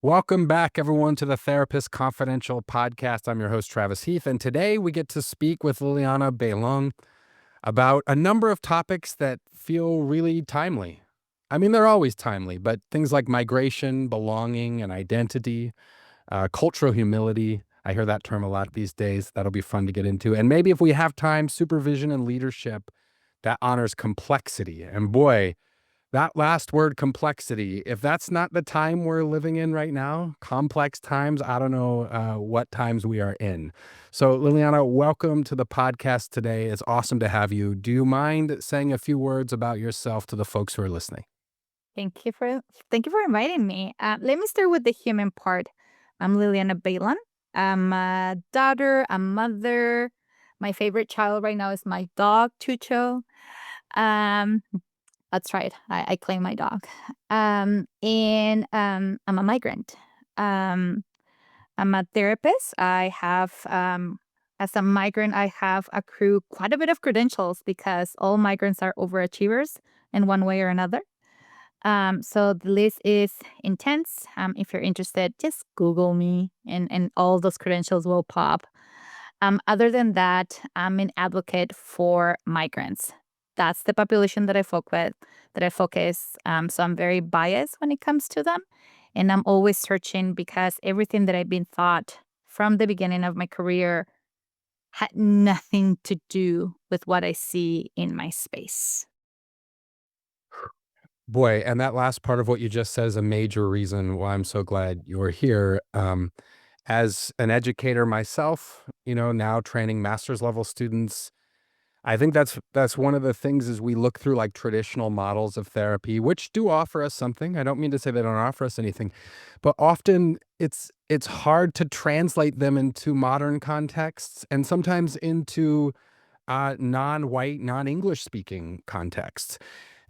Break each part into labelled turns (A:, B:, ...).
A: Welcome back, everyone, to the Therapist Confidential podcast. I'm your host, Travis Heath, and today we get to speak with Liliana Baylon about a number of topics that feel really timely. I mean, they're always timely, but things like migration, belonging, and identity, cultural humility. I hear that term a lot these days. That'll be fun to get into. And maybe if we have time, supervision and leadership that honors complexity. And boy, that last word, complexity, if that's not the time we're living in right now, complex times, I don't know what times we are in. So, Liliana, welcome to the podcast today. It's awesome to have you. Do you mind saying a few words about yourself to the folks who are listening?
B: Thank you for inviting me. Let me start with the human part. I'm Liliana Baylon. I'm a daughter, a mother. My favorite child right now is my dog, Chucho. Um, that's right. I claim my dog. And I'm a migrant. Um, I'm a therapist. As a migrant, I have accrued quite a bit of credentials because all migrants are overachievers in one way or another. So the list is intense. If you're interested, just Google me and all those credentials will pop. Other than that, I'm an advocate for migrants. That's the population that I focus. So I'm very biased when it comes to them. And I'm always searching because everything that I've been taught from the beginning of my career had nothing to do with what I see in my space.
A: Boy, and that last part of what you just said is a major reason why I'm so glad you're here. As an educator myself, now training master's level students, I think that's one of the things is we look through like traditional models of therapy, which do offer us something. I don't mean to say they don't offer us anything, but often it's hard to translate them into modern contexts and sometimes into non-white, non-English speaking contexts.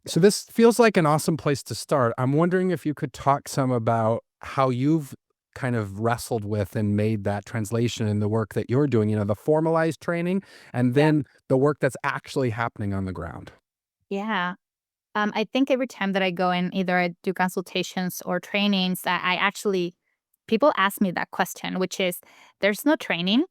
A: So this feels like an awesome place to start. I'm wondering if you could talk some about how you've kind of wrestled with and made that translation in the work that you're doing, the formalized training and
B: Yeah.
A: then the work that's actually happening on the ground.
B: Yeah. I think every time that I go in, either I do consultations or trainings, I actually, people ask me that question, which is there's no training.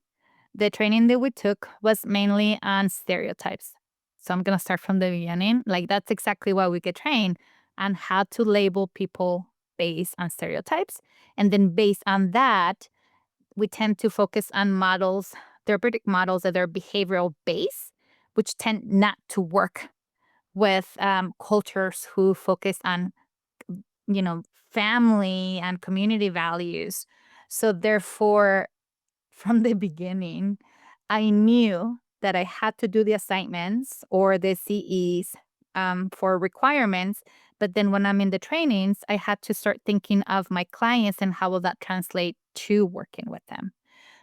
B: The training that we took was mainly on stereotypes. So I'm going to start from the beginning. Like, that's exactly why we get trained on how to label people based on stereotypes. And then based on that, we tend to focus on models, therapeutic models that are behavioral based, which tend not to work with cultures who focus on, family and community values. So therefore, from the beginning, I knew that I had to do the assignments or the CEs for requirements. But then when I'm in the trainings, I had to start thinking of my clients and how will that translate to working with them.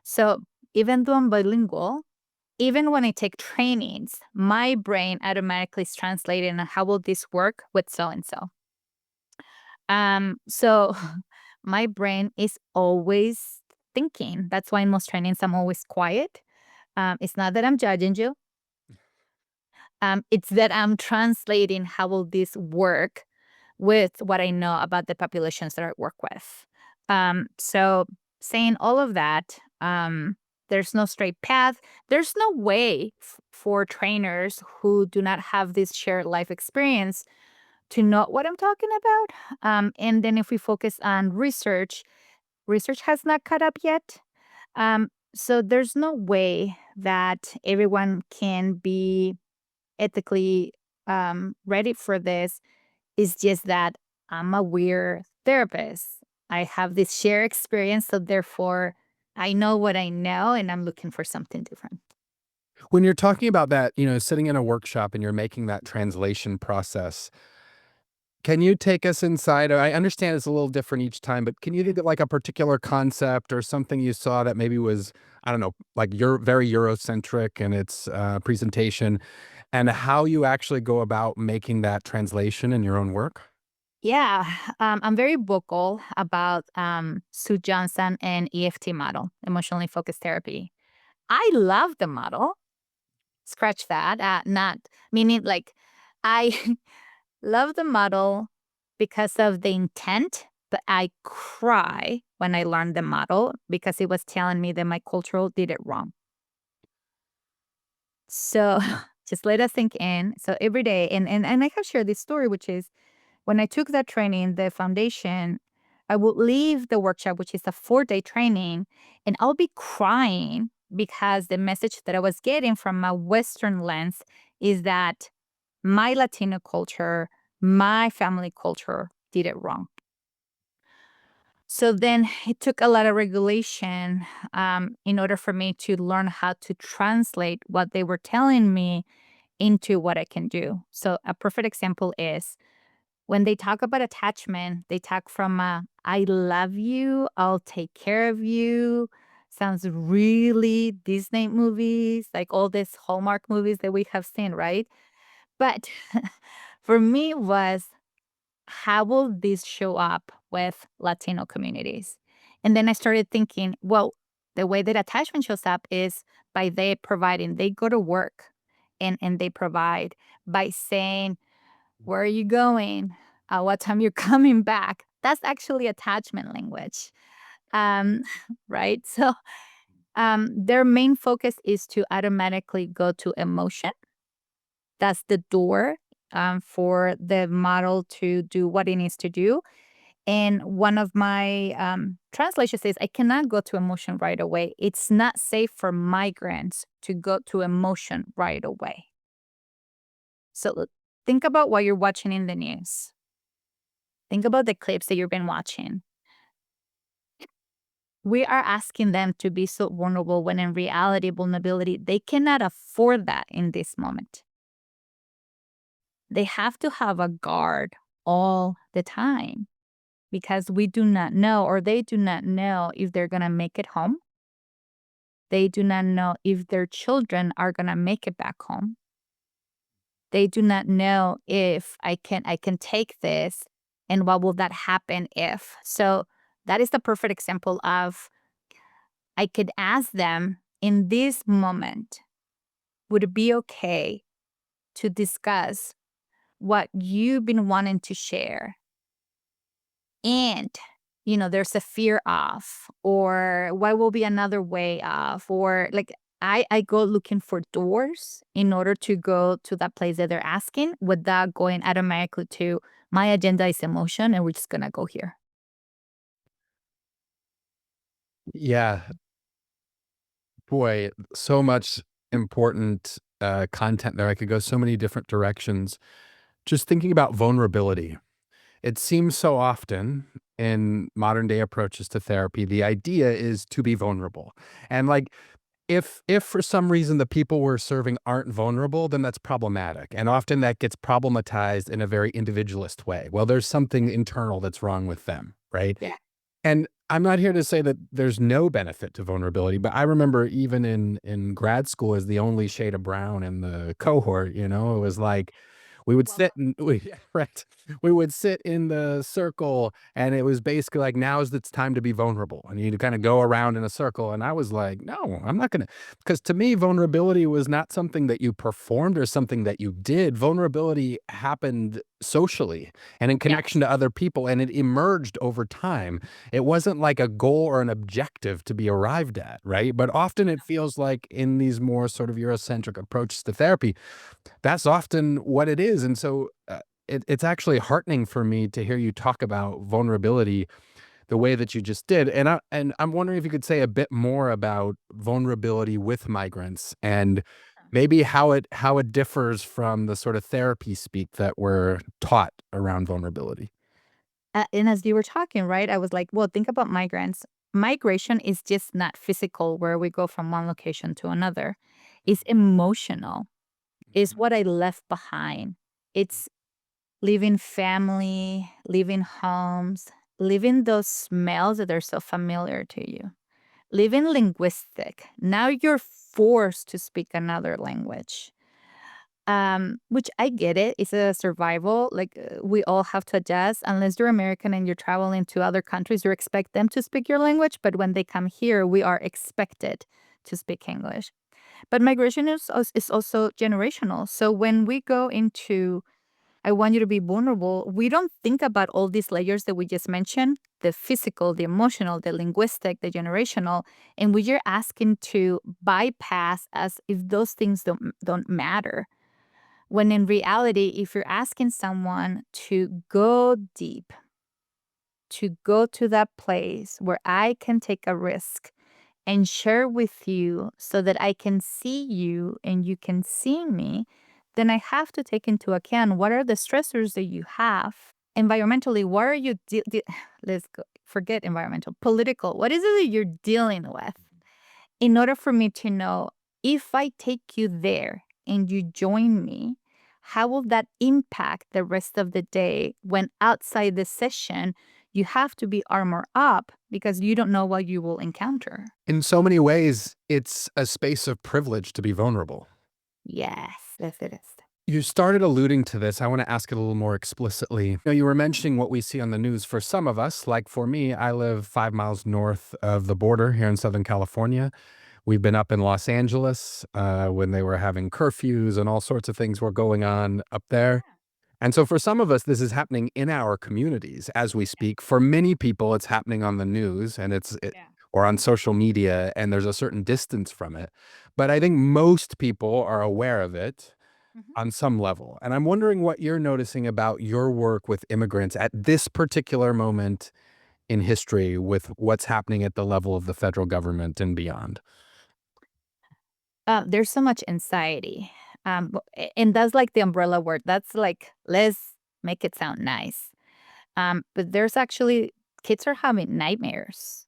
B: So even though I'm bilingual, even when I take trainings, my brain automatically is translating on how will this work with so and so. So my brain is always thinking. That's why in most trainings I'm always quiet. It's not that I'm judging you. It's that I'm translating how will this work with what I know about the populations that I work with. So saying all of that, there's no straight path. There's no way for trainers who do not have this shared life experience to know what I'm talking about. And then if we focus on research, research has not caught up yet. So there's no way that everyone can be ethically ready for this. It's just that I'm a weird therapist. I have this shared experience, so therefore I know what I know and I'm looking for something different.
A: When you're talking about that, sitting in a workshop and you're making that translation process, can you take us inside? I understand it's a little different each time, but can you think of like a particular concept or something you saw that maybe was, I don't know, like you're very Eurocentric in its presentation and how you actually go about making that translation in your own work?
B: Yeah, I'm very vocal about Sue Johnson and EFT model, emotionally focused therapy. I love the model. Scratch that. Not meaning like I love the model because of the intent. but I cry when I learned the model because it was telling me that my cultural did it wrong. So just let us sink in. So every day, and I have shared this story, which is when I took that training, the foundation, I would leave the workshop, which is a 4-day training, and I'll be crying because the message that I was getting from a Western lens is that my Latino culture, my family culture did it wrong. So then it took a lot of regulation in order for me to learn how to translate what they were telling me into what I can do. So a perfect example is when they talk about attachment, they talk from I love you, I'll take care of you. Sounds really Disney movies, like all these Hallmark movies that we have seen, right? But for me was how will this show up with Latino communities? And then I started thinking, well, the way that attachment shows up is by they providing, they go to work and they provide by saying, where are you going? What time you're coming back? That's actually attachment language. Um, right? So their main focus is to automatically go to emotion. That's the door for the model to do what it needs to do. And one of my translations says, I cannot go to emotion right away. It's not safe for migrants to go to emotion right away. So think about what you're watching in the news. Think about the clips that you've been watching. We are asking them to be so vulnerable when in reality, vulnerability, they cannot afford that in this moment. They have to have a guard all the time because we do not know, or they do not know if they're going to make it home. They do not know if their children are going to make it back home. They do not know if I can take this and what will that happen if. So that is the perfect example of I could ask them in this moment, would it be okay to discuss what you've been wanting to share? And, there's a fear of, or what will be another way of, or like I go looking for doors in order to go to that place that they're asking without going automatically to my agenda is emotion and we're just gonna go here.
A: Yeah, boy, so much important content there. I could go so many different directions. Just thinking about vulnerability. It seems so often in modern day approaches to therapy, the idea is to be vulnerable. And like if for some reason the people we're serving aren't vulnerable, then that's problematic. And often that gets problematized in a very individualist way. Well, there's something internal that's wrong with them, right?
B: Yeah.
A: And I'm not here to say that there's no benefit to vulnerability, but I remember even in grad school as the only shade of brown in the cohort, it was like we would sit
B: Welcome.
A: and yeah, right. We would sit in the circle and it was basically like, now's the time to be vulnerable. And you'd kind of go around in a circle. And I was like, no, I'm not gonna, because to me, vulnerability was not something that you performed or something that you did. Vulnerability happened socially and in connection to
B: Yes.
A: other people, and it emerged over time. It wasn't like a goal or an objective to be arrived at, right? But often it feels like in these more sort of Eurocentric approaches to therapy, that's often what it is. And so it's actually heartening for me to hear you talk about vulnerability the way that you just did. And I'm wondering if you could say a bit more about vulnerability with migrants and maybe how it differs from the sort of therapy speak that we're taught around vulnerability.
B: And as you were talking, right, I was like, well, think about migrants. Migration is just not physical, where we go from one location to another. It's emotional. It's what I left behind. It's leaving family, leaving homes, leaving those smells that are so familiar to you, leaving linguistic. Now you're forced to speak another language. Which I get it. It's a survival. Like we all have to adjust. Unless you're American and you're traveling to other countries, you expect them to speak your language. But when they come here, we are expected to speak English. But migration is also generational. So when we go into I want you to be vulnerable. We don't think about all these layers that we just mentioned, the physical, the emotional, the linguistic, the generational, and we are asking to bypass as if those things don't matter. When in reality, if you're asking someone to go deep, to go to that place where I can take a risk and share with you so that I can see you and you can see me, then I have to take into account what are the stressors that you have. Environmentally, what are you, let's go, forget environmental, political, what is it that you're dealing with? In order for me to know if I take you there and you join me, how will that impact the rest of the day when outside the session you have to be armor up because you don't know what you will encounter?
A: In so many ways, it's a space of privilege to be vulnerable.
B: Yes, yes, it is.
A: You started alluding to this. I want to ask it a little more explicitly. You were mentioning what we see on the news for some of us. Like for me, I live 5 miles north of the border here in Southern California. We've been up in Los Angeles when they were having curfews and all sorts of things were going on up there. And so for some of us, this is happening in our communities as we speak. For many people, it's happening on the news and or on social media, and there's a certain distance from it. But I think most people are aware of it
B: Mhm.
A: on some level. And I'm wondering what you're noticing about your work with immigrants at this particular moment in history with what's happening at the level of the federal government and beyond.
B: There's so much anxiety. And that's like the umbrella word. That's like, let's make it sound nice. But there's actually, kids are having nightmares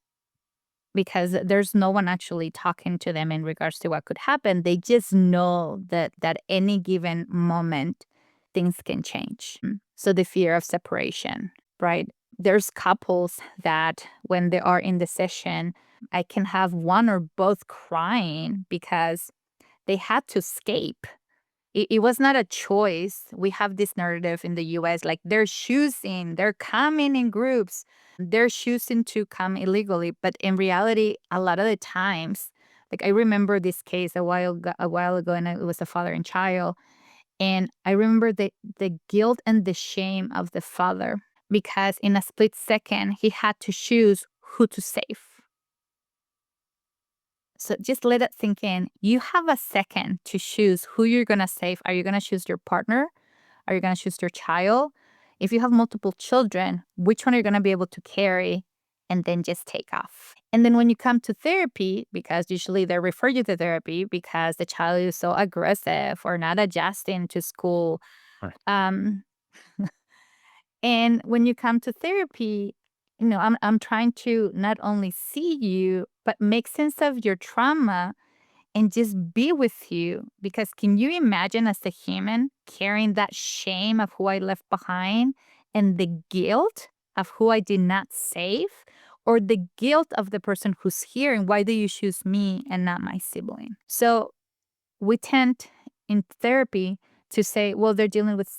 B: because there's no one actually talking to them in regards to what could happen. They just know that any given moment things can change. So the fear of separation, right? There's couples that when they are in the session, I can have one or both crying because they had to escape. It was not a choice. We have this narrative in the US like they're choosing, they're coming in groups, they're choosing to come illegally. But in reality, a lot of the times, like I remember this case a while ago, and it was a father and child. And I remember the guilt and the shame of the father because in a split second, he had to choose who to save. So just let it sink in. You have a second to choose who you're going to save. Are you going to choose your partner? Are you going to choose your child? If you have multiple children, which one are you going to be able to carry and then just take off? And then when you come to therapy, because usually they refer you to therapy because the child is so aggressive or not adjusting to school.
A: Right.
B: Um, and when you come to therapy, I'm trying to not only see you, but make sense of your trauma and just be with you. Because can you imagine as a human carrying that shame of who I left behind and the guilt of who I did not save, or the guilt of the person who's here and why do you choose me and not my sibling? So we tend in therapy to say, well, they're dealing with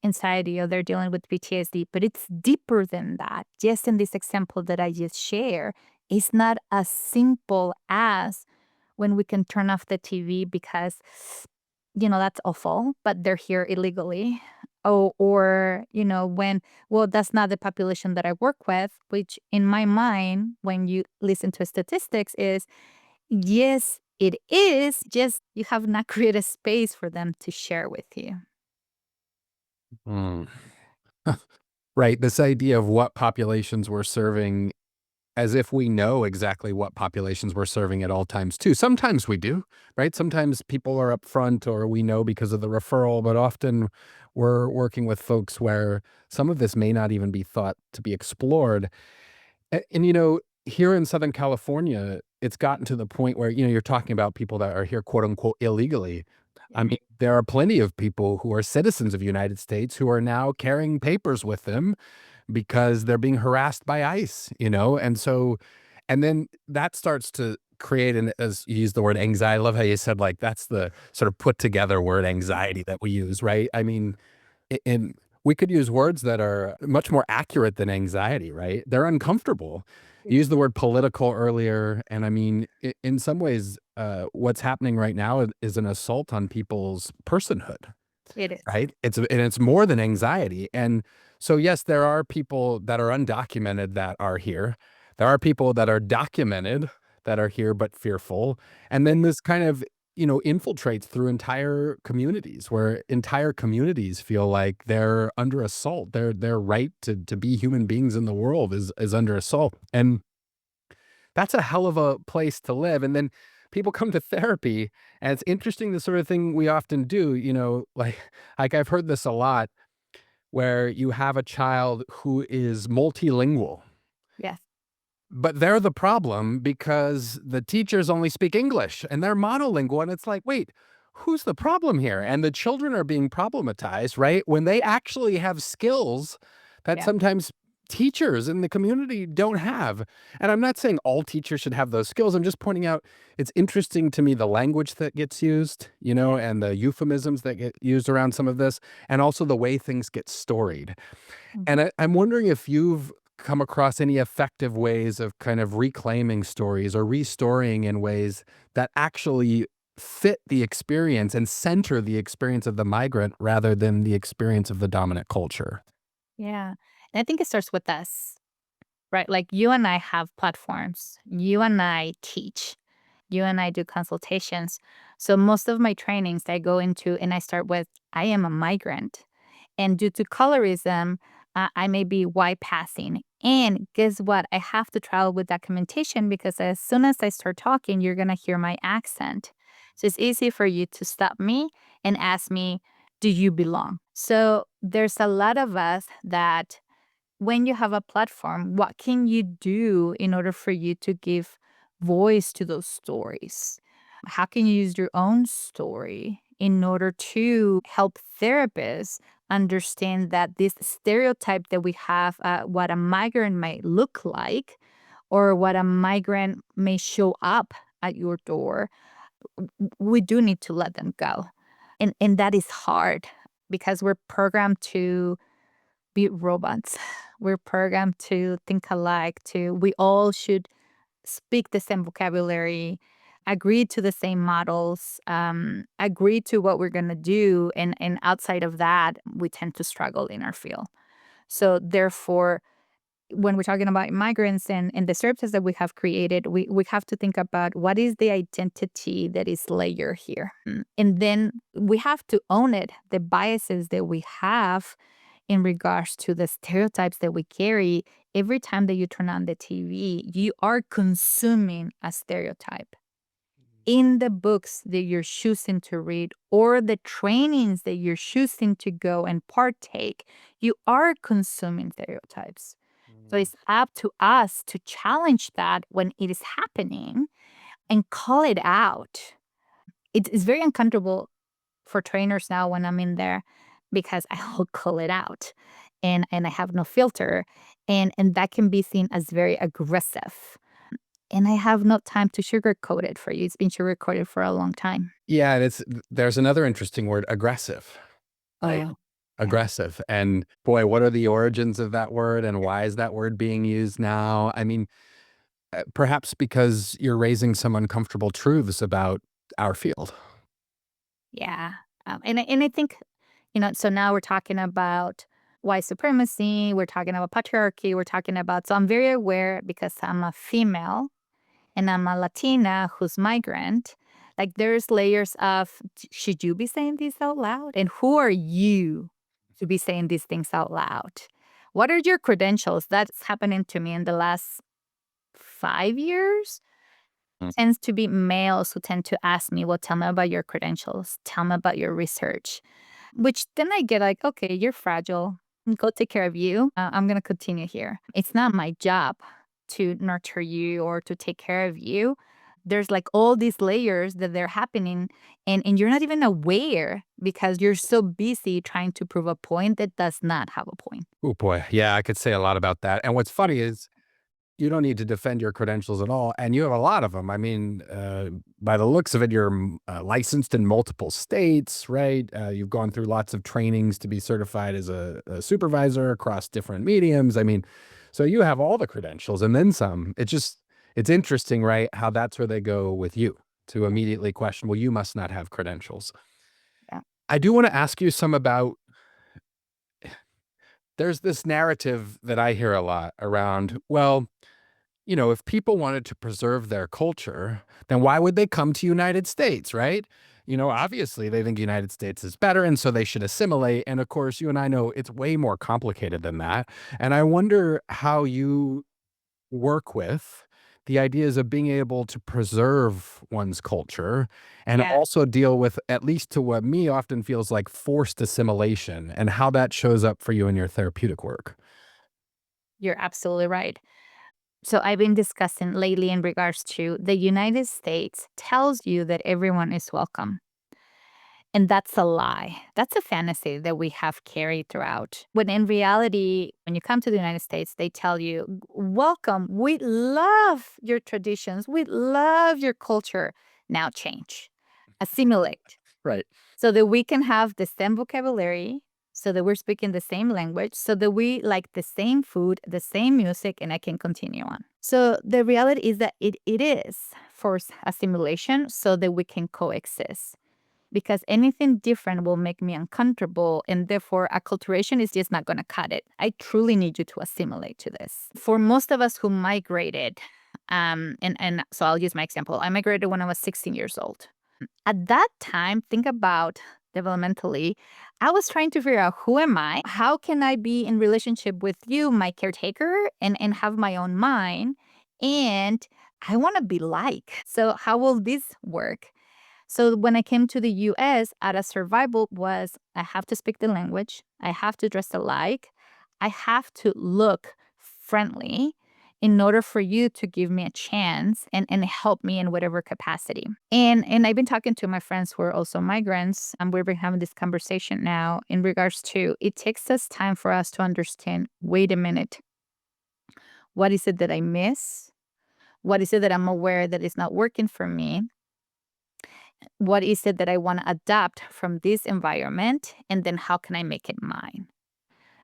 B: anxiety or they're dealing with PTSD, but it's deeper than that. Just in this example that I just shared, it's not as simple as when we can turn off the TV because, that's awful, but they're here illegally. Oh, or, when, well, that's not the population that I work with, which in my mind, when you listen to statistics, is yes, it is, just you have not created space for them to share with you.
A: Mm. Right. This idea of what populations we're serving as if we know exactly what populations we're serving at all times too. Sometimes we do, right? Sometimes people are upfront or we know because of the referral, but often we're working with folks where some of this may not even be thought to be explored. And here in Southern California, it's gotten to the point where, you're talking about people that are here, quote unquote, illegally. I mean, there are plenty of people who are citizens of the United States who are now carrying papers with them because they're being harassed by ICE. And then that starts to create as you use the word anxiety. I love how you said, like, that's the sort of put together word anxiety that we use, right? I mean, and we could use words that are much more accurate than anxiety, right? They're uncomfortable. You used the word political earlier, and I mean, in some ways, what's happening right now is an assault on people's personhood.
B: It is.
A: right? It's more than anxiety. And so, yes, there are people that are undocumented that are here. There are people that are documented that are here but fearful. And then this kind of, infiltrates through entire communities where entire communities feel like they're under assault. Their right to be human beings in the world is under assault. And that's a hell of a place to live. And then people come to therapy, and it's interesting the sort of thing we often do, like I've heard this a lot, where you have a child who is multilingual,
B: Yes.
A: but they're the problem because the teachers only speak English and they're monolingual. And it's like, wait, who's the problem here? And the children are being problematized, right? When they actually have skills that
B: Yeah.
A: sometimes teachers in the community don't have. And I'm not saying all teachers should have those skills. I'm just pointing out it's interesting to me the language that gets used,
B: Yeah.
A: and the euphemisms that get used around some of this, and also the way things get storied.
B: Mhm.
A: And I'm wondering if you've come across any effective ways of kind of reclaiming stories or restoring in ways that actually fit the experience and center the experience of the migrant rather than the experience of the dominant culture.
B: Yeah. And I think it starts with us, right? Like you and I have platforms. You and I teach. You and I do consultations. So most of my trainings I go into and I start with I am a migrant. And due to colorism, I may be white passing. And guess what? I have to travel with documentation because as soon as I start talking, you're going to hear my accent. So it's easy for you to stop me and ask me, do you belong? So there's a lot of us that when you have a platform, what can you do in order for you to give voice to those stories? How can you use your own story in order to help therapists understand that this stereotype that we have, what a migrant might look like, or what a migrant may show up at your door, we do need to let them go. And that is hard because we're programmed to be robots. We're programmed to think alike, to we all should speak the same vocabulary, agree to the same models, agree to what we're gonna do, and outside of that, we tend to struggle in our field. So therefore, when we're talking about immigrants and the services that we have created, we have to think about what is the identity that is layered here. And then we have to own it, the biases that we have in regards to the stereotypes that we carry. Every time that you turn on the TV, you are consuming a stereotype. In the books that you're choosing to read or the trainings that you're choosing to go and partake, you are consuming stereotypes. So
A: Mm,
B: it's up to us to challenge that when it is happening and call it out. It is very uncomfortable for trainers now when I'm in there because I will call it out and I have no filter and that can be seen as very aggressive. And I have no time to sugarcoat it for you. It's been sugarcoated for a long time.
A: Yeah, and there's another interesting word, aggressive, right?
B: Oh, yeah.
A: Aggressive. And boy, what are the origins of that word and why is that word being used now? I mean, perhaps because you're raising some uncomfortable truths about our field.
B: Yeah. And I think, so now we're talking about white supremacy, we're talking about patriarchy, we're talking about, so I'm very aware because I'm a female and I'm a Latina who's migrant. Like there's layers of should you be saying this out loud? And who are you to be saying these things out loud? What are your credentials? That's happening to me in the last 5 years.
A: Mm.
B: Tends to be males who tend to ask me, well, tell me about your credentials, tell me about your research, which then I get like, okay, you're fragile. Go take care of you. I'm going to continue here. It's not my job to nurture you or to take care of you. There's like all these layers that they're happening, and you're not even aware because you're so busy trying to prove a point that does not have a point.
A: Oh boy. Yeah, I could say a lot about that. And what's funny is you don't need to defend your credentials at all, and you have a lot of them. I mean, by the looks of it, you're licensed in multiple states, right? You've gone through lots of trainings to be certified as a supervisor across different mediums. I mean, so you have all the credentials and then some. It's interesting, right? How that's where they go with you to
B: Yeah.
A: immediately question, well, you must not have credentials.
B: Yeah.
A: I do want to ask you some about there's this narrative that I hear a lot around, well, if people wanted to preserve their culture, then why would they come to United States, right? Obviously they think United States is better and so they should assimilate. And of course, you and I know it's way more complicated than that. And I wonder how you work with the ideas of being able to preserve one's culture and
B: Yeah,
A: also deal with, at least to what me often feels like, forced assimilation and how that shows up for you in your therapeutic work.
B: you're absolutely right. So I've been discussing lately in regards to the United States tells you that everyone is welcome. And that's a lie. That's a fantasy that we have carried throughout. When in reality, when you come to the United States, they tell you, welcome. We love your traditions. We love your culture. Now change, assimilate,
A: Right.
B: so that we can have the same vocabulary, so that we're speaking the same language, so that we like the same food, the same music, and I can continue on. So the reality is that it is forced assimilation so that we can coexist, because anything different will make me uncomfortable, and therefore acculturation is just not going to cut it. I truly need you to assimilate to this. For most of us who migrated, and so I'll use my example. I migrated when I was 16 years old. At that time, think about developmentally, I was trying to figure out, who am I? How can I be in relationship with you, my caretaker, and have my own mind? And I want to be like. So how will this work? So when I came to the US, out of survival was, I have to speak the language, I have to dress alike, I have to look friendly in order for you to give me a chance and help me in whatever capacity. And I've been talking to my friends who are also migrants, and we've been having this conversation now in regards to, it takes us time for us to understand, wait a minute, what is it that I miss? What is it that I'm aware that is not working for me? What is it that I want to adapt from this environment? And then how can I make it mine?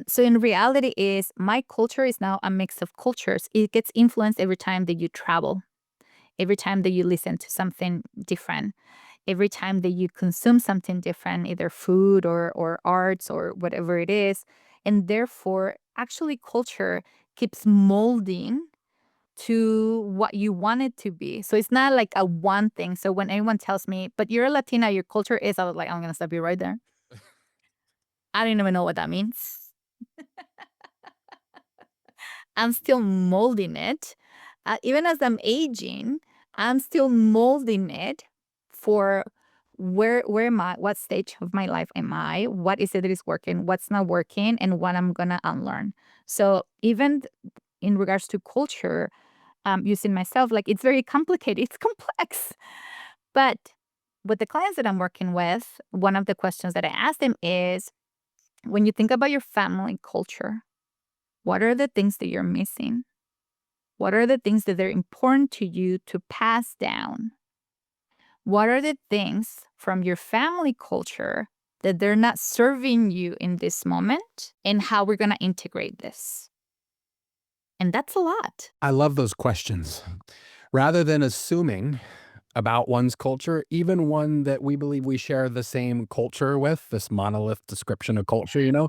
B: So in reality is, my culture is now a mix of cultures. It gets influenced every time that you travel, every time that you listen to something different, every time that you consume something different, either food or arts or whatever it is. And therefore, actually culture keeps molding to what you want it to be. So it's not like a one thing. So when anyone tells me, but you're a Latina, your culture is, I was like, I'm going to stop you right there. I don't even know what that means. I'm still molding it. Even as I'm aging, I'm still molding it for where am I? What stage of my life am I? What is it that is working? What's not working? And what I'm going to unlearn. So even in regards to culture, using myself, like, it's very complicated. It's complex. But with the clients that I'm working with, one of the questions that I ask them is, when you think about your family culture, what are the things that you're missing? What are the things that are important to you to pass down? What are the things from your family culture that they're not serving you in this moment? And how we're going to integrate this? And that's a lot.
A: I love those questions. Rather than assuming about one's culture, even one that we believe we share the same culture with, this monolith description of culture,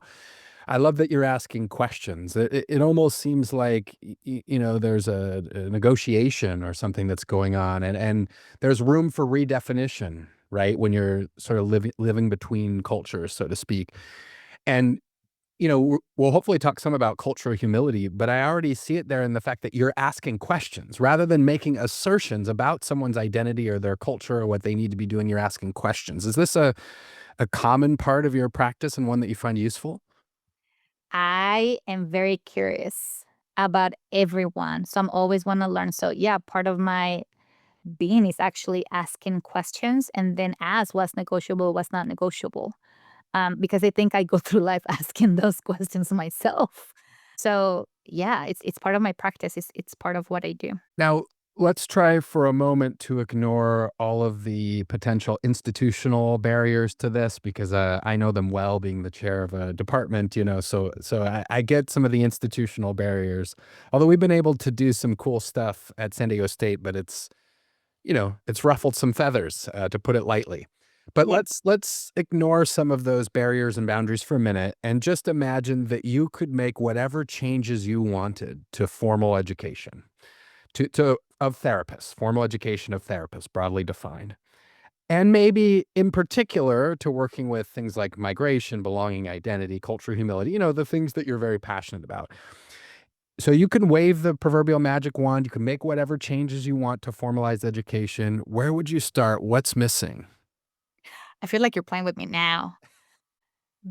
A: I love that you're asking questions. It almost seems like, there's a negotiation or something that's going on, and there's room for redefinition, right? When you're sort of living between cultures, so to speak. And we'll hopefully talk some about cultural humility, but I already see it there in the fact that you're asking questions rather than making assertions about someone's identity or their culture or what they need to be doing. You're asking questions. Is this a common part of your practice and one that you find useful?
B: I am very curious about everyone. So I'm always want to learn. So yeah, part of my being is actually asking questions and then ask what's negotiable, what's not negotiable. Because I think I go through life asking those questions myself. So yeah, it's part of my practice. It's part of what I do.
A: Now, let's try for a moment to ignore all of the potential institutional barriers to this because I know them well, being the chair of a department. So I get some of the institutional barriers. Although we've been able to do some cool stuff at San Diego State, but it's ruffled some feathers, to put it lightly. But
B: Yeah.
A: let's ignore some of those barriers and boundaries for a minute and just imagine that you could make whatever changes you wanted to formal education, to of therapists, formal education of therapists, broadly defined. And maybe in particular to working with things like migration, belonging, identity, cultural humility, the things that you're very passionate about. So you can wave the proverbial magic wand, you can make whatever changes you want to formalize education. Where would you start? What's missing?
B: I feel like you're playing with me now.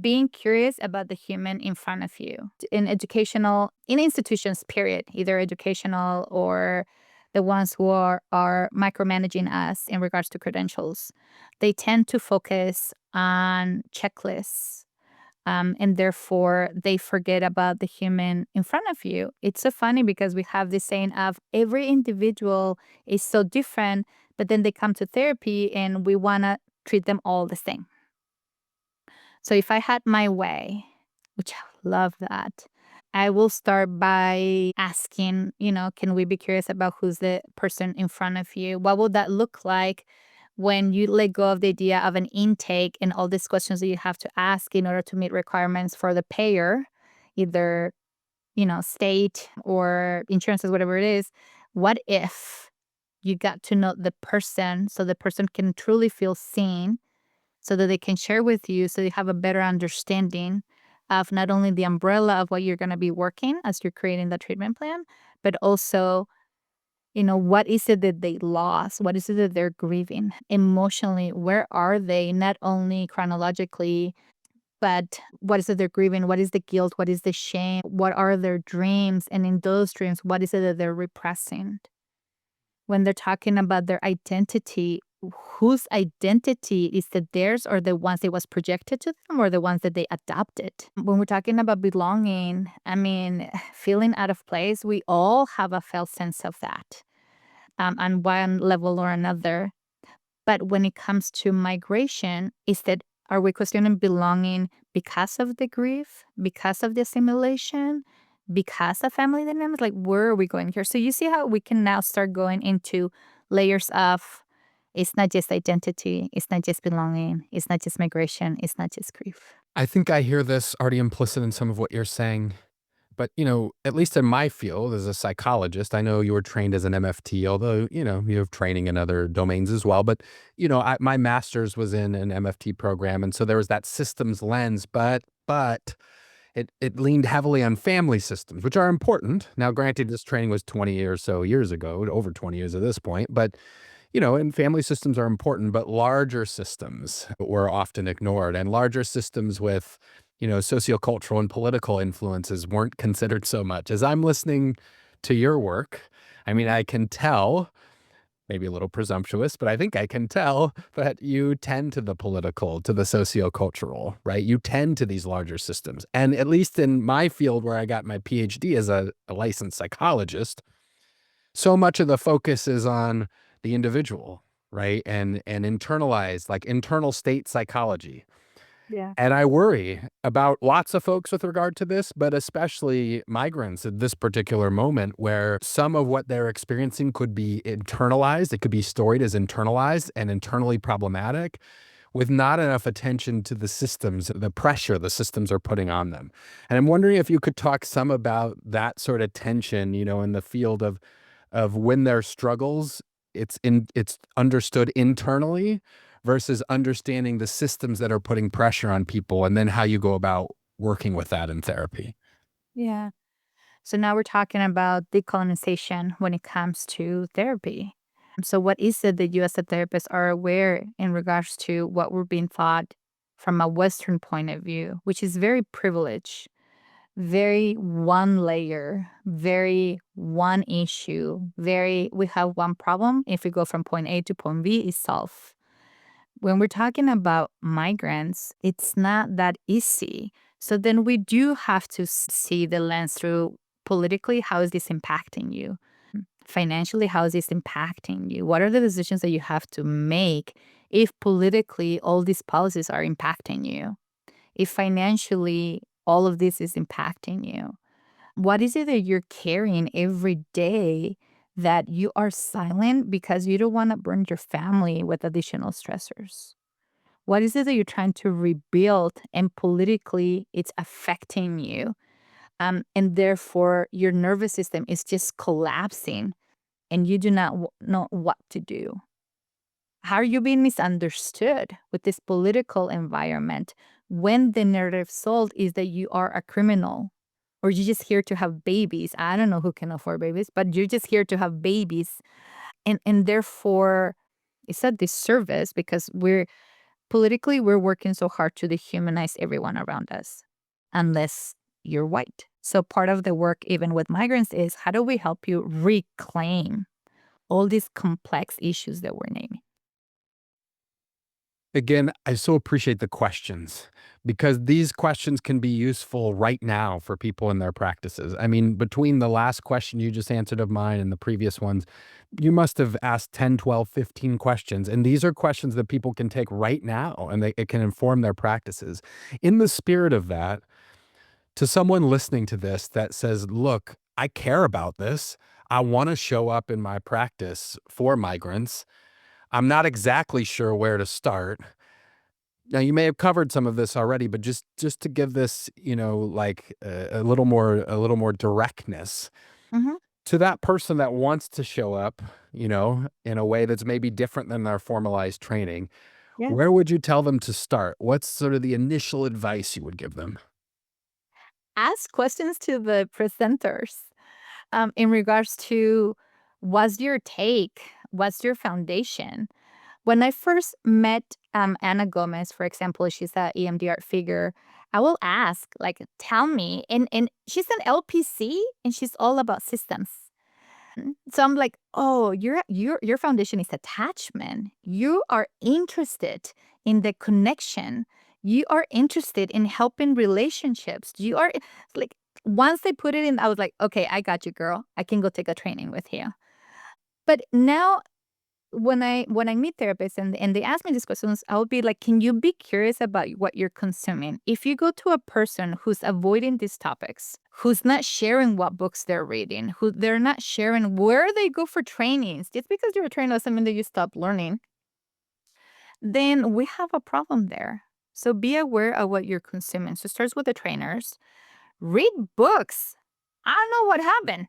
B: Being curious about the human in front of you in institutions, period, either educational or the ones who are micromanaging us in regards to credentials. They tend to focus on checklists. And therefore, they forget about the human in front of you. It's so funny because we have this saying of every individual is so different, but then they come to therapy and we want to treat them all the same. So if I had my way, which I love that, I will start by asking, can we be curious about who's the person in front of you? What would that look like when you let go of the idea of an intake and all these questions that you have to ask in order to meet requirements for the payer, either, state or insurances, whatever it is? What if you got to know the person so the person can truly feel seen so that they can share with you so you have a better understanding of not only the umbrella of what you're going to be working as you're creating the treatment plan, but also, what is it that they lost? What is it that they're grieving emotionally? Where are they, not only chronologically, but what is it they're grieving? What is the guilt? What is the shame? What are their dreams? And in those dreams, what is it that they're repressing? When they're talking about their identity, whose identity is it theirs, or the ones that was projected to them, or the ones that they adopted? When we're talking about belonging, I mean, feeling out of place, we all have a felt sense of that, on one level or another. But when it comes to migration, is that, are we questioning belonging because of the grief, because of the assimilation, because of family dynamics? Like, where are we going here? So you see how we can now start going into layers of, it's not just identity, it's not just belonging, it's not just migration, it's not just grief.
A: I think I hear this already implicit in some of what you're saying. But, at least in my field as a psychologist, I know you were trained as an MFT, although, you have training in other domains as well. But, my master's was in an MFT program. And so there was that systems lens, but it leaned heavily on family systems, which are important. Now, granted, this training was 20 or so years ago, over 20 years at this point. But and family systems are important, but larger systems were often ignored, and larger systems with, sociocultural and political influences weren't considered so much. As I'm listening to your work, I mean, I can tell, maybe a little presumptuous, but I think I can tell that you tend to the political, to the sociocultural, right? You tend to these larger systems. And at least in my field where I got my PhD as a licensed psychologist, so much of the focus is on the individual, right? And internalized, like internal state psychology.
B: Yeah.
A: And I worry about lots of folks with regard to this, but especially migrants at this particular moment where some of what they're experiencing could be internalized. It could be storied as internalized and internally problematic with not enough attention to the systems, the pressure the systems are putting on them. And I'm wondering if you could talk some about that sort of tension, in the field of when there's struggles, it's understood internally versus understanding the systems that are putting pressure on people, and then how you go about working with that in therapy.
B: Yeah. So now we're talking about decolonization when it comes to therapy. So, what is it that you as a therapist are aware in regards to what we're being taught from a Western point of view, which is very privileged, very one layer, very one issue, very, we have one problem. If we go from point A to point B, it's solved. When we're talking about migrants, it's not that easy. So then we do have to see the lens through politically, how is this impacting you? Financially, how is this impacting you? What are the decisions that you have to make if politically all these policies are impacting you? If financially all of this is impacting you? What is it that you're carrying every day that you are silent because you don't want to burn your family with additional stressors? What is it that you're trying to rebuild and politically it's affecting you? And therefore, your nervous system is just collapsing and you do not know what to do. How are you being misunderstood with this political environment when the narrative sold is that you are a criminal or you're just here to have babies? I don't know who can afford babies, but you're just here to have babies. And therefore, it's a disservice because we're working so hard to dehumanize everyone around us, unless you're white. So part of the work, even with migrants, is how do we help you reclaim all these complex issues that we're naming?
A: Again, I so appreciate the questions because these questions can be useful right now for people in their practices. I mean, between the last question you just answered of mine and the previous ones, you must have asked 10, 12, 15 questions. And these are questions that people can take right now and it can inform their practices. In the spirit of that, to someone listening to this that says, look, I care about this. I want to show up in my practice for migrants. I'm not exactly sure where to start. Now, you may have covered some of this already, but just to give this, like a little more directness
B: Mhm.
A: to that person that wants to show up, in a way that's maybe different than their formalized training.
B: Yeah.
A: Where would you tell them to start? What's sort of the initial advice you would give them?
B: Ask questions to the presenters in regards to what's your take? What's your foundation? When I first met Anna Gomez, for example, she's a EMDR figure. I will ask, like, tell me, and she's an LPC, and she's all about systems. So I'm like, oh, your foundation is attachment. You are interested in the connection. You are interested in helping relationships. You are like, once they put it in, I was like, okay, I got you, girl. I can go take a training with you. But now when I meet therapists and they ask me these questions, I'll be like, can you be curious about what you're consuming? If you go to a person who's avoiding these topics, who's not sharing what books they're reading, who they're not sharing where they go for trainings, just because you're a trainer doesn't mean that you stop learning, then we have a problem there. So be aware of what you're consuming. So it starts with the trainers. Read books. I don't know what happened.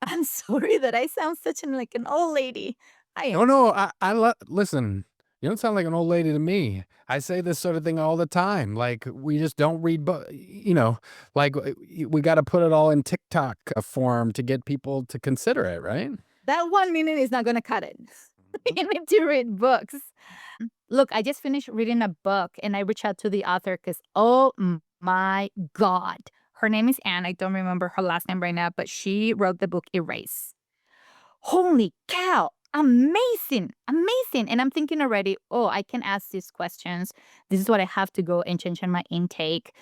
B: I'm sorry that I sound such like an old lady. I
A: No,
B: am.
A: no, listen, you don't sound like an old lady to me. I say this sort of thing all the time. Like, we just don't read like we got to put it all in TikTok form to get people to consider it, right?
B: That 1 minute is not gonna cut it. You need to read books. Look, I just finished reading a book and I reached out to the author because, my God. Her name is Anne. I don't remember her last name right now, but she wrote the book Erase. Holy cow. Amazing. Amazing. And I'm thinking already, oh, I can ask these questions. This is what I have to go and change in my intake.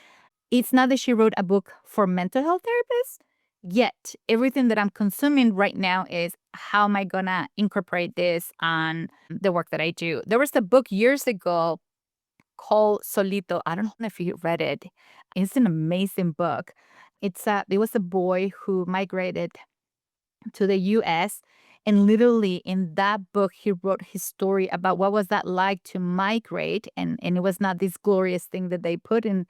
B: It's not that she wrote a book for mental health therapists, yet everything that I'm consuming right now is how am I gonna incorporate this on the work that I do. There was a book years ago called Solito. I don't know if you read it. It's an amazing book. It was a boy who migrated to the US, and literally in that book he wrote his story about what was that like to migrate, and it was not this glorious thing that they put in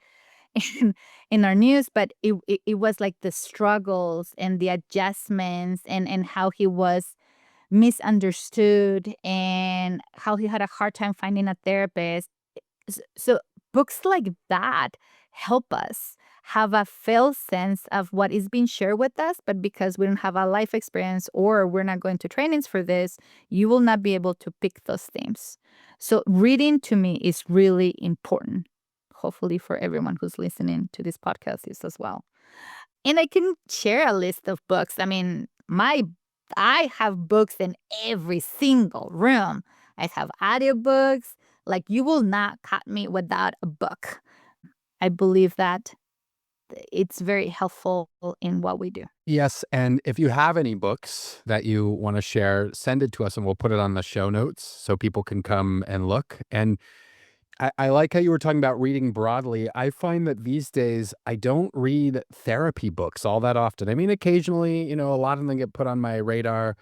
B: in our news, but it was like the struggles and the adjustments and how he was misunderstood and how he had a hard time finding a therapist. So books like that help us have a felt sense of what is being shared with us, but because we don't have a life experience or we're not going to trainings for this, you will not be able to pick those themes. So reading to me is really important. Hopefully for everyone who's listening to this podcast is as well. And I can share a list of books. I mean, my I have books in every single room. I have audiobooks. Like you will not cut me without a book. I believe that it's very helpful in what we do.
A: Yes, and if you have any books that you want to share, send it to us and we'll put it on the show notes so people can come and look. And I like how you were talking about reading broadly. I find that these days I don't read therapy books all that often. I mean, occasionally, a lot of them get put on my radar,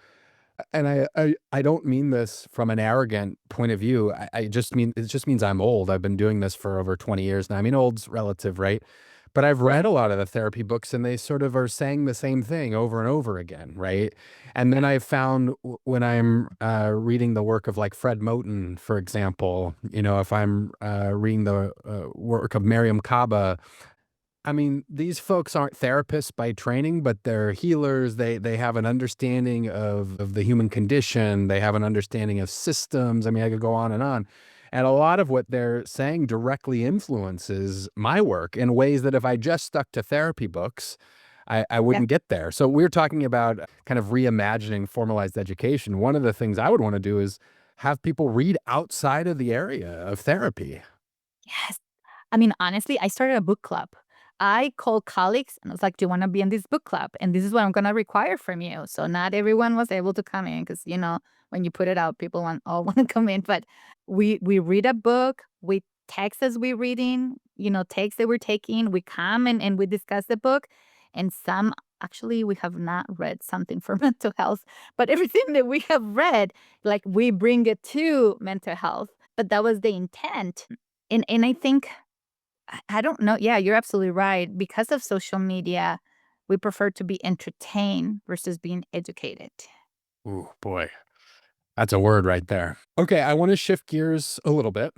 A: And I don't mean this from an arrogant point of view. I just mean it just means I'm old. I've been doing this for over 20 years now. I mean, old's relative, right? But I've read a lot of the therapy books and they sort of are saying the same thing over and over again, right? And then I've found when I'm reading the work of like Fred Moten, for example, if I'm reading the work of Miriam Kaba, I mean, these folks aren't therapists by training, but they're healers. They have an understanding of the human condition. They have an understanding of systems. I mean, I could go on and on. And a lot of what they're saying directly influences my work in ways that if I just stuck to therapy books, I
B: Yeah.
A: wouldn't get there. So we're talking about kind of reimagining formalized education. One of the things I would want to do is have people read outside of the area of therapy.
B: Yes. I mean, honestly, I started a book club. I called colleagues and I was like, "Do you want to be in this book club? And this is what I'm going to require from you." So not everyone was able to come in because when you put it out, people all want to come in. But we read a book, we text as we're reading, takes that we're taking. We come and we discuss the book, and some actually we have not read something for mental health, but everything that we have read, like we bring it to mental health. But that was the intent, and I think I don't know. Yeah, you're absolutely right. Because of social media, we prefer to be entertained versus being educated.
A: Ooh, boy. That's a word right there. Okay, I want to shift gears a little bit.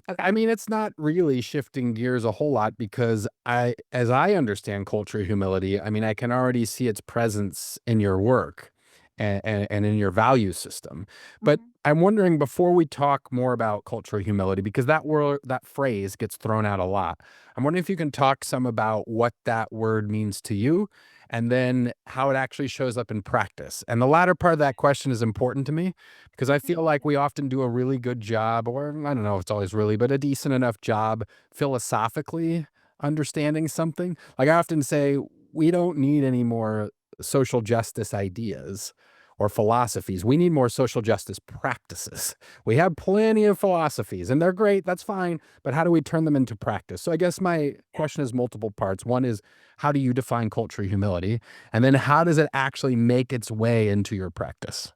B: Okay.
A: I mean, it's not really shifting gears a whole lot because as I understand culture of humility, I mean, I can already see its presence in your work and in your value system. But
B: Mhm.
A: I'm wondering before we talk more about cultural humility, because that phrase gets thrown out a lot. I'm wondering if you can talk some about what that word means to you and then how it actually shows up in practice. And the latter part of that question is important to me because I feel like we often do a really good job, or I don't know if it's always really, but a decent enough job philosophically understanding something. Like I often say, we don't need any more social justice ideas or philosophies. We need more social justice practices. We have plenty of philosophies and they're great, that's fine, but how do we turn them into practice? So I guess my question is multiple parts. One is, how do you define cultural humility? And then how does it actually make its way into your practice?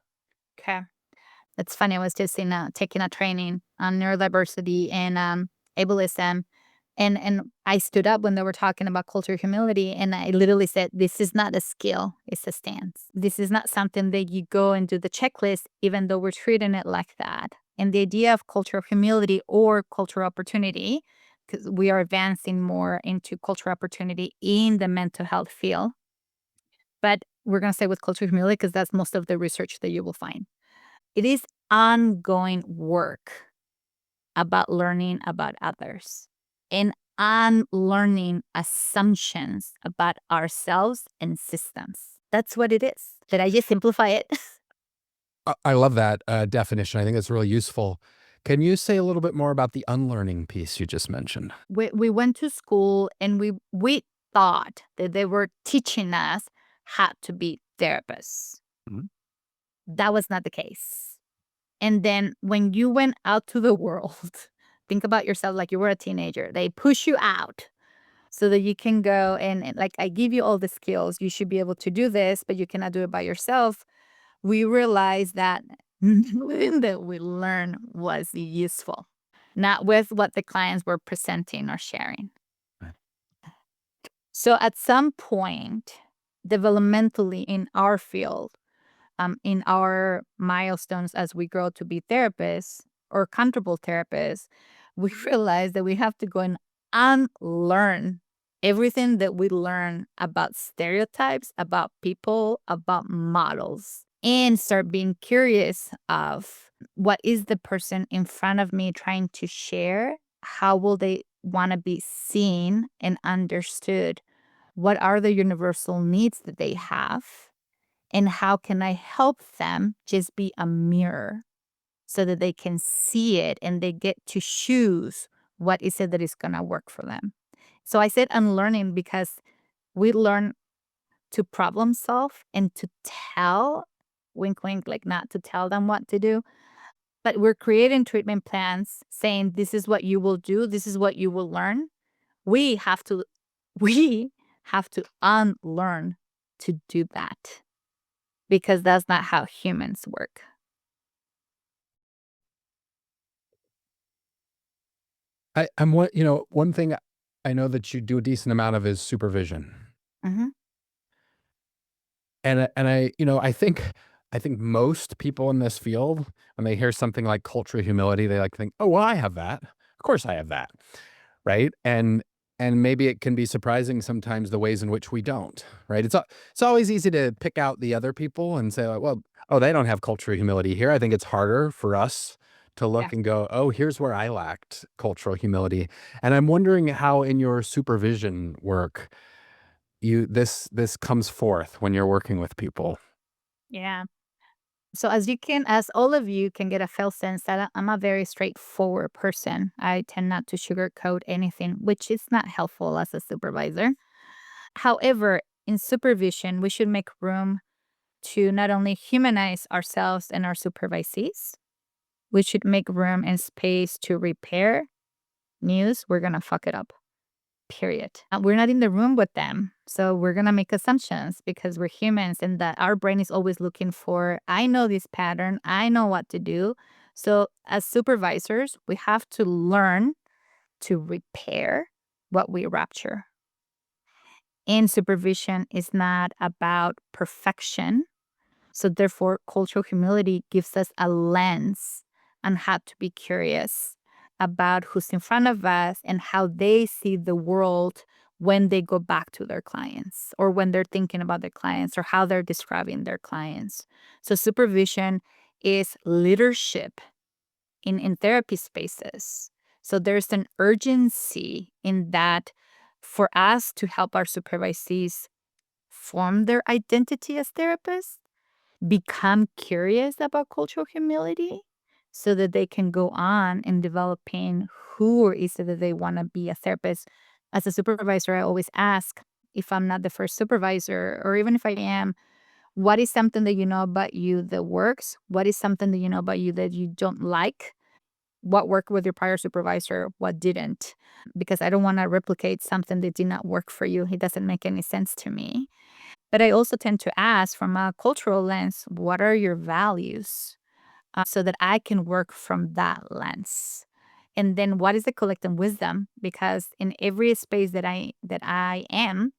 B: Okay. It's funny. I was just taking a training on neurodiversity and ableism, and I stood up when they were talking about culture humility, and I literally said, "This is not a skill; it's a stance. This is not something that you go and do the checklist, even though we're treating it like that." And the idea of cultural humility or cultural opportunity, because we are advancing more into cultural opportunity in the mental health field, but we're going to stay with cultural humility because that's most of the research that you will find. It is ongoing work about learning about others and unlearning assumptions about ourselves and systems. That's what it is. Did I just simplify it?
A: I love that definition. I think it's really useful. Can you say a little bit more about the unlearning piece you just mentioned?
B: We went to school and we thought that they were teaching us how to be therapists.
A: Mhm.
B: That was not the case. And then when you went out to the world, think about yourself like you were a teenager. They push you out so that you can go and like, I give you all the skills. You should be able to do this, but you cannot do it by yourself. We realized that nothing that we learned was useful, not with what the clients were presenting or sharing.
A: Right.
B: So at some point, developmentally in our field, in our milestones as we grow to be therapists or comfortable therapists, we realize that we have to go and unlearn everything that we learn about stereotypes, about people, about models, and start being curious of what is the person in front of me trying to share? How will they want to be seen and understood? What are the universal needs that they have? And how can I help them just be a mirror so that they can see it and they get to choose what is it that is going to work for them? So I said unlearning because we learn to problem solve and to tell, wink, wink, like not to tell them what to do. But we're creating treatment plans saying this is what you will do, this is what you will learn. We have to, we have to unlearn to do that. because that's not how humans work.
A: I'm one thing I know that you do a decent amount of is supervision.
B: Mhm.
A: I think most people in this field, when they hear something like cultural humility, they like think, "Oh, well, I have that. Of course I have that." Right? And maybe it can be surprising sometimes the ways in which we don't, right? It's always easy to pick out the other people and say like, "Well, oh, they don't have cultural humility here." I think it's harder for us to
B: Yeah.
A: look and go, "Oh, here's where I lacked cultural humility." And I'm wondering how in your supervision work, this comes forth when you're working with people.
B: Yeah. So as all of you can get a felt sense that I'm a very straightforward person. I tend not to sugarcoat anything, which is not helpful as a supervisor. However, in supervision, we should make room to not only humanize ourselves and our supervisees, we should make room and space to repair news. We're going to fuck it up, period. We're not in the room with them. So we're going to make assumptions because we're humans and that our brain is always looking for, I know this pattern, I know what to do. So as supervisors, we have to learn to repair what we rupture. And supervision is not about perfection. So therefore, cultural humility gives us a lens on how to be curious about who's in front of us and how they see the world when they go back to their clients or when they're thinking about their clients or how they're describing their clients. So supervision is leadership in therapy spaces. So there's an urgency in that for us to help our supervisees form their identity as therapists, become curious about cultural humility so that they can go on in developing who or is it that they want to be a therapist. As a supervisor, I always ask if I'm not the first supervisor, or even if I am, what is something that you know about you that works? What is something that you know about you that you don't like? What worked with your prior supervisor? What didn't? Because I don't want to replicate something that did not work for you. It doesn't make any sense to me. But I also tend to ask from a cultural lens, what are your values? So that I can work from that lens. And then what is the collective wisdom? Because in every space that I am,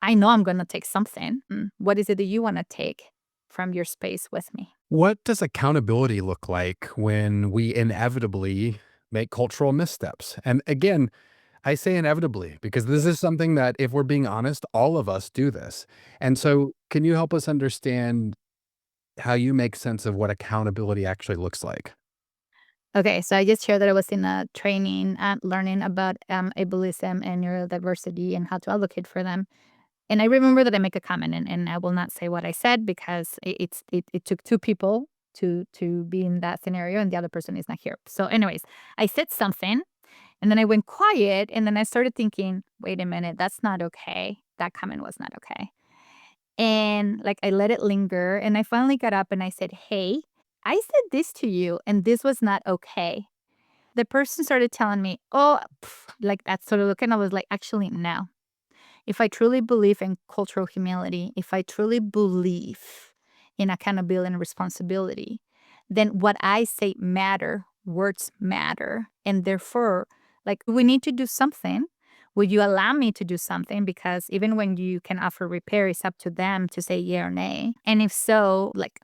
B: I know I'm gonna take something. What is it that you want to take from your space with me?
A: What does accountability look like when we inevitably make cultural missteps? And again, I say inevitably because this is something that, if we're being honest, all of us do this. And so, can you help us understand how you make sense of what accountability actually looks like?
B: Okay, so I just shared that I was in a training learning about ableism and neurodiversity and how to advocate for them. And I remember that I make a comment, and I will not say what I said because it took two people to be in that scenario, and the other person is not here. So, anyways, I said something, and then I went quiet, and then I started thinking, wait a minute, that's not okay. That comment was not okay. And like I let it linger, and I finally got up and I said, hey, I said this to you, and this was not okay. The person started telling me, oh, like that sort of look, and I was like, actually, no. If I truly believe in cultural humility, if I truly believe in accountability and responsibility, then what I say matter, words matter. And therefore, like we need to do something. Would you allow me to do something? Because even when you can offer repair, it's up to them to say yeah or nay. And if so, like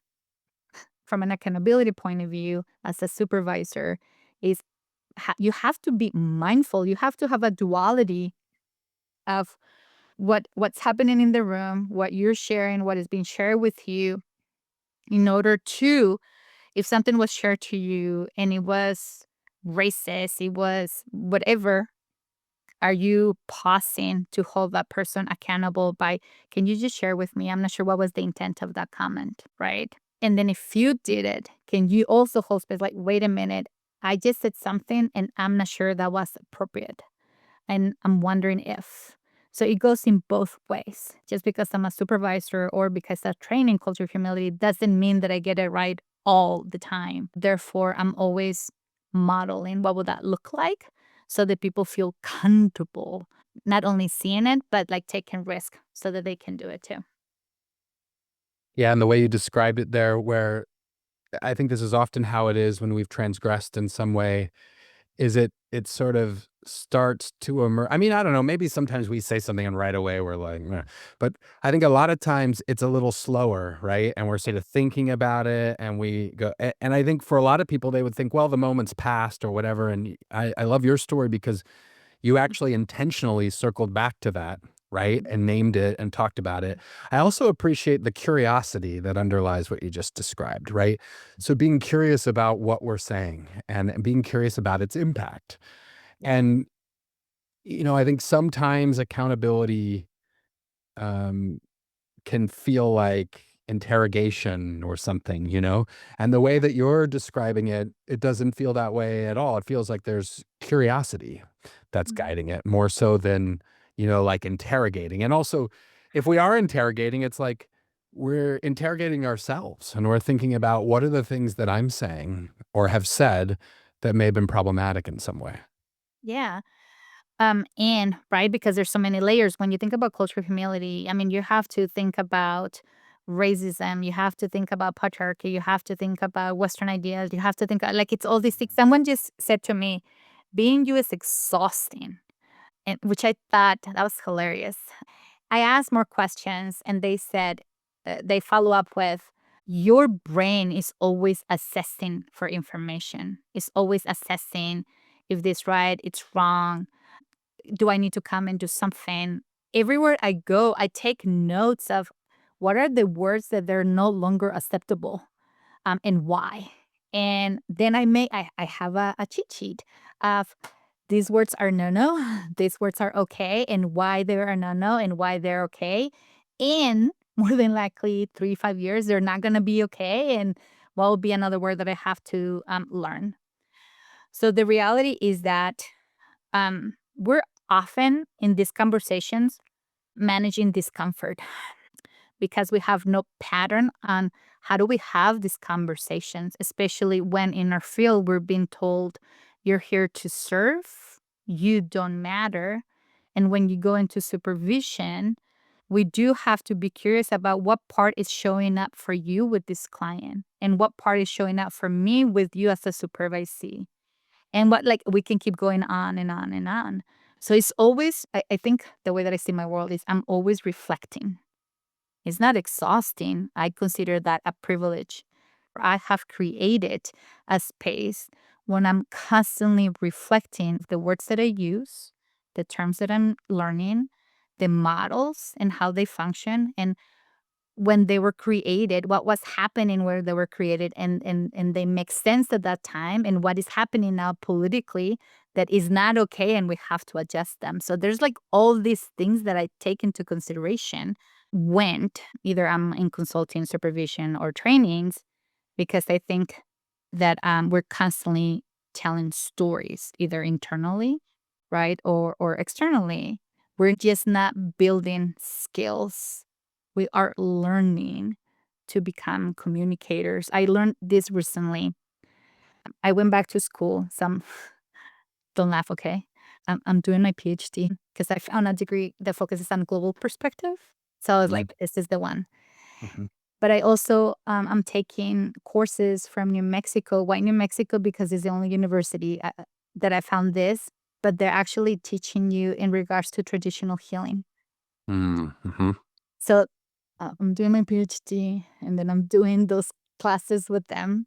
B: from an accountability point of view, as a supervisor, is you have to be mindful. You have to have a duality of what's happening in the room, what you're sharing, what is being shared with you, in order to, if something was shared to you and it was racist, it was whatever, are you pausing to hold that person accountable by, can you just share with me? I'm not sure what was the intent of that comment, right? And then if you did it, can you also hold space like, wait a minute, I just said something and I'm not sure that was appropriate. And I'm wondering if. So it goes in both ways. Just because I'm a supervisor or because I train in culture of humility doesn't mean that I get it right all the time. Therefore, I'm always modeling what would that look like so that people feel comfortable not only seeing it, but like taking risk so that they can do it too.
A: Yeah, and the way you described it there, where I think this is often how it is when we've transgressed in some way, is it sort of starts to emerge. I mean, I don't know, maybe sometimes we say something and right away we're like, "Meh," but I think a lot of times it's a little slower, right? And we're sort of thinking about it and we go and I think for a lot of people, they would think, "Well, the moment's passed," or whatever, and I love your story because you actually intentionally circled back to that, right? And named it and talked about it. I also appreciate the curiosity that underlies what you just described, right? So being curious about what we're saying and being curious about its impact.
B: Yeah.
A: And, I think sometimes accountability um, can feel like interrogation or something, And the way that you're describing it, it doesn't feel that way at all. It feels like there's curiosity that's
B: Mhm.
A: guiding it more so than, like interrogating. And also, if we are interrogating, it's like we're interrogating ourselves and we're thinking about what are the things that I'm saying or have said that may have been problematic in some way.
B: Yeah. And right, because there's so many layers. When you think about cultural humility, I mean, you have to think about racism, you have to think about patriarchy, you have to think about Western ideas, you have to think like it's all these things. Someone just said to me, being you is exhausting. And which I thought that was hilarious. I asked more questions and they said, they follow up with, your brain is always assessing for information. It's always assessing if this right, it's wrong. Do I need to come and do something? Everywhere I go, I take notes of what are the words that they're no longer acceptable, and why. And then I have a cheat sheet of these words are no no, these words are okay, and why they are no no and why they're okay. And more than likely 3 5 years they're not gonna be okay, and what will be another word that I have to learn. So the reality is that we're often in these conversations managing discomfort because we have no pattern on how do we have these conversations, especially when in our field we're being told you're here to serve, you don't matter. And when you go into supervision, we do have to be curious about what part is showing up for you with this client and what part is showing up for me with you as a supervisee. And what, like, we can keep going on and on and on. So it's always, I think the way that I see my world is I'm always reflecting. It's not exhausting. I consider that a privilege. I have created a space when I'm constantly reflecting the words that I use, the terms that I'm learning, the models and how they function, and when they were created, what was happening where they were created, and they make sense at that time, and what is happening now politically that is not okay, and we have to adjust them. So there's like all these things that I take into consideration when either I'm in consulting, supervision, or trainings, because I think that we're constantly telling stories either internally, right, or externally. We're just not building skills. We are learning to become communicators. I learned this recently. I went back to school. Some don't laugh, okay? I'm doing my PhD because I found a degree that focuses on global perspective. So I was
A: Mm,
B: like, this is the one.
A: mhm.
B: But I also, I'm taking courses from New Mexico. Why New Mexico? Because it's the only university that I found this, but they're actually teaching you in regards to traditional healing.
A: Mm, mhm.
B: So I'm doing my PhD and then I'm doing those classes with them.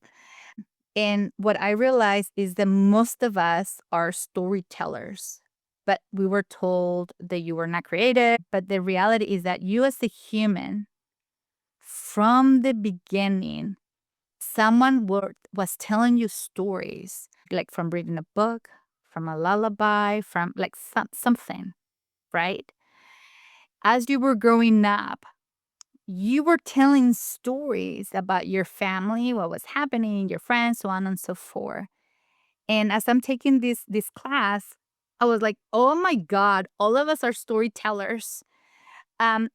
B: And what I realized is that most of us are storytellers, but we were told that you were not creative. But the reality is that you, as a human, from the beginning, someone was telling you stories, like from reading a book, from a lullaby, from like something, right? As you were growing up, you were telling stories about your family, what was happening, your friends, so on and so forth. And as I'm taking this class, I was like, oh my God, all of us are storytellers. And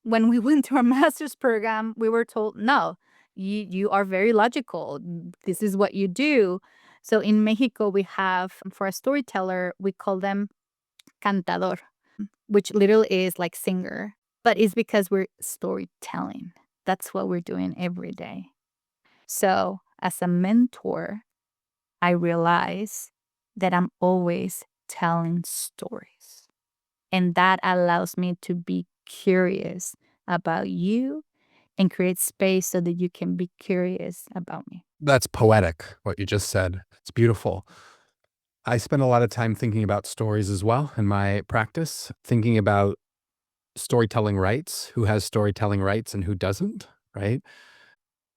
B: when we went to our master's program, we were told, no, you are very logical. This is what you do. So in Mexico, we have for a storyteller, we call them cantador, which literally is like singer, but it's because we're storytelling. that's what we're doing every day. So as a mentor, I realize that I'm always telling stories. And that allows me to be curious about you and create space so that you can be curious about me.
A: That's poetic, what you just said. It's beautiful. I spend a lot of time thinking about stories as well in my practice, thinking about storytelling rights, who has storytelling rights and who doesn't, right?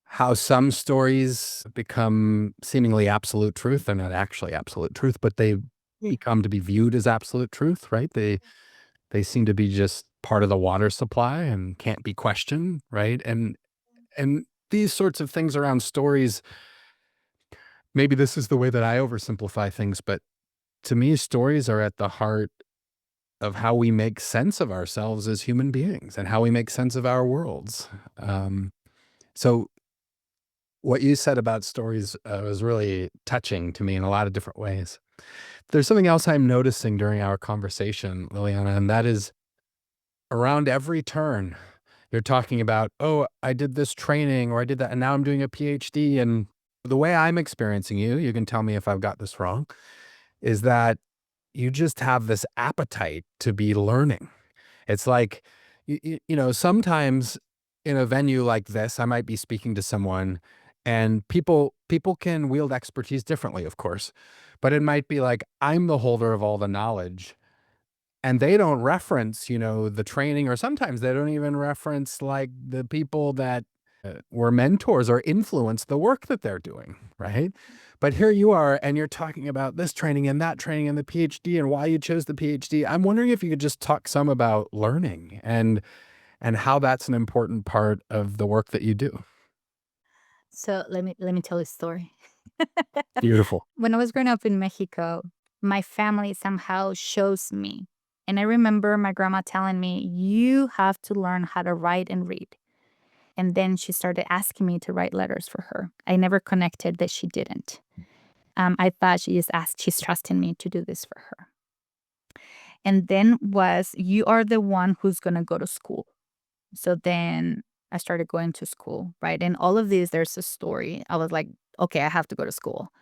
A: How some stories become seemingly absolute truth. They're not actually absolute truth, but they become to be viewed as absolute truth, right? They seem to be just part of the water supply and can't be questioned, right? And these sorts of things around stories, maybe this is the way that I oversimplify things, but to me, stories are at the heart of how we make sense of ourselves as human beings and how we make sense of our worlds. Um, so what you said about stories was really touching to me in a lot of different ways. There's something else I'm noticing during our conversation, Liliana, and that is around every turn, you're talking about, oh, I did this training or I did that, and now I'm doing a PhD. And the way I'm experiencing you, you can tell me if I've got this wrong, is that you just have this appetite to be learning. It's like, sometimes in a venue like this, I might be speaking to someone and people can wield expertise differently, of course. But it might be like, I'm the holder of all the knowledge and they don't reference, the training, or sometimes they don't even reference like the people that were mentors or influence the work that they're doing, right? But here you are, and you're talking about this training and that training and the PhD and why you chose the PhD. I'm wondering if you could just talk some about learning and how that's an important part of the work that you do.
B: So let me tell you a story.
A: Beautiful.
B: When I was growing up in Mexico, my family somehow shows me. And I remember my grandma telling me, you have to learn how to write and read. And then she started asking me to write letters for her. I never connected that she didn't. I thought she just asked, she's trusting me to do this for her. And then was, you are the one who's going to go to school. So then I started going to school, right? And all of these, there's a story. I was like, okay, I have to go to school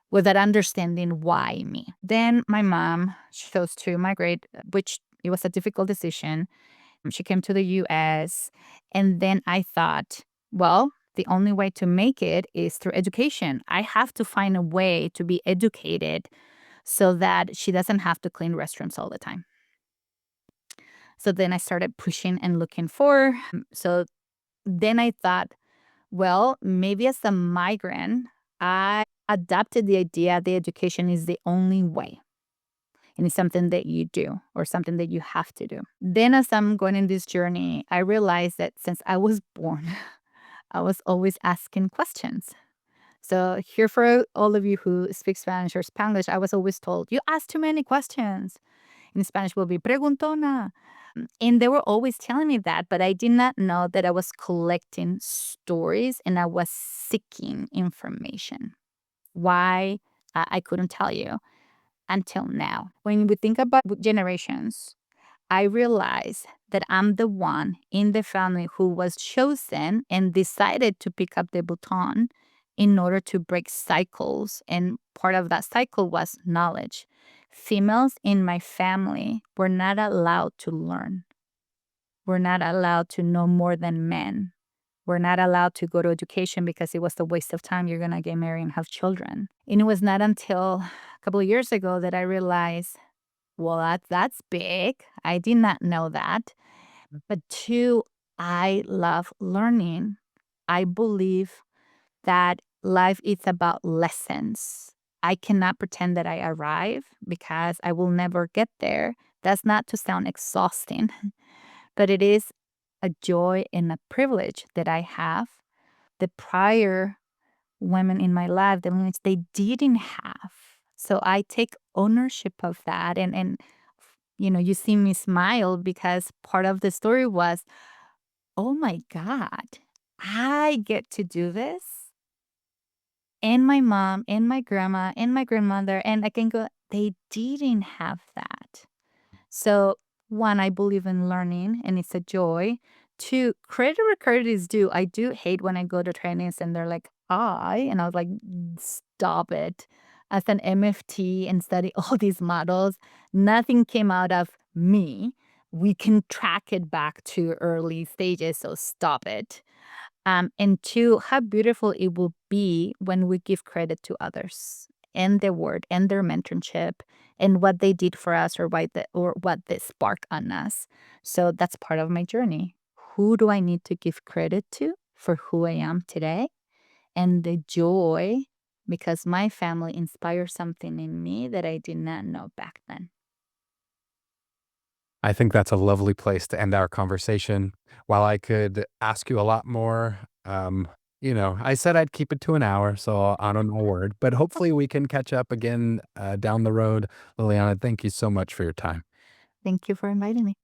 B: with that understanding why me. Then my mom chose to migrate, which it was a difficult decision. She came to the US. And then I thought, well, the only way to make it is through education. I have to find a way to be educated so that she doesn't have to clean restrooms all the time. So then I started pushing and looking for. So then I thought, well, maybe as a migrant, I adopted the idea that education is the only way. And it's something that you do or something that you have to do. Then, as I'm going in this journey, I realized that since I was born, I was always asking questions. So, here for all of you who speak Spanish or Spanglish, I was always told, you ask too many questions. In Spanish, will be preguntona. And they were always telling me that, but I did not know that I was collecting stories and I was seeking information. Why? I couldn't tell you until now. When we think about generations, I realize that I'm the one in the family who was chosen and decided to pick up the baton in order to break cycles. And part of that cycle was knowledge. Females in my family were not allowed to learn. We're not allowed to know more than men. We're not allowed to go to education because it was a waste of time. You're going to get married and have children. And it was not until a couple of years ago that I realized, well, that's big. I did not know that. But two, I love learning. I believe that life is about lessons. I cannot pretend that I arrive because I will never get there. That's not to sound exhausting, but it is a joy and a privilege that I have. The prior women in my life, the limits they didn't have. So I take ownership of that. And you see me smile because part of the story was, oh my God, I get to do this. And my mom and my grandma and my grandmother, and I can go, they didn't have that. So, one, I believe in learning and it's a joy. to credit where credit is due, I do hate when I go to trainings and they're like, and I was like, stop it. As an MFT and study all these models, nothing came out of me. We can track it back to early stages, so stop it. And two, how beautiful it will be when we give credit to others and their word and their mentorship and what they did for us or what they sparked on us. So that's part of my journey. Who do I need to give credit to for who I am today? And the joy because my family inspired something in me that I did not know back then.
A: I think that's a lovely place to end our conversation. While I could ask you a lot more, I said I'd keep it to an hour, so I'll honor my word. But hopefully we can catch up again down the road. Liliana, thank you so much for your time.
B: Thank you for inviting me.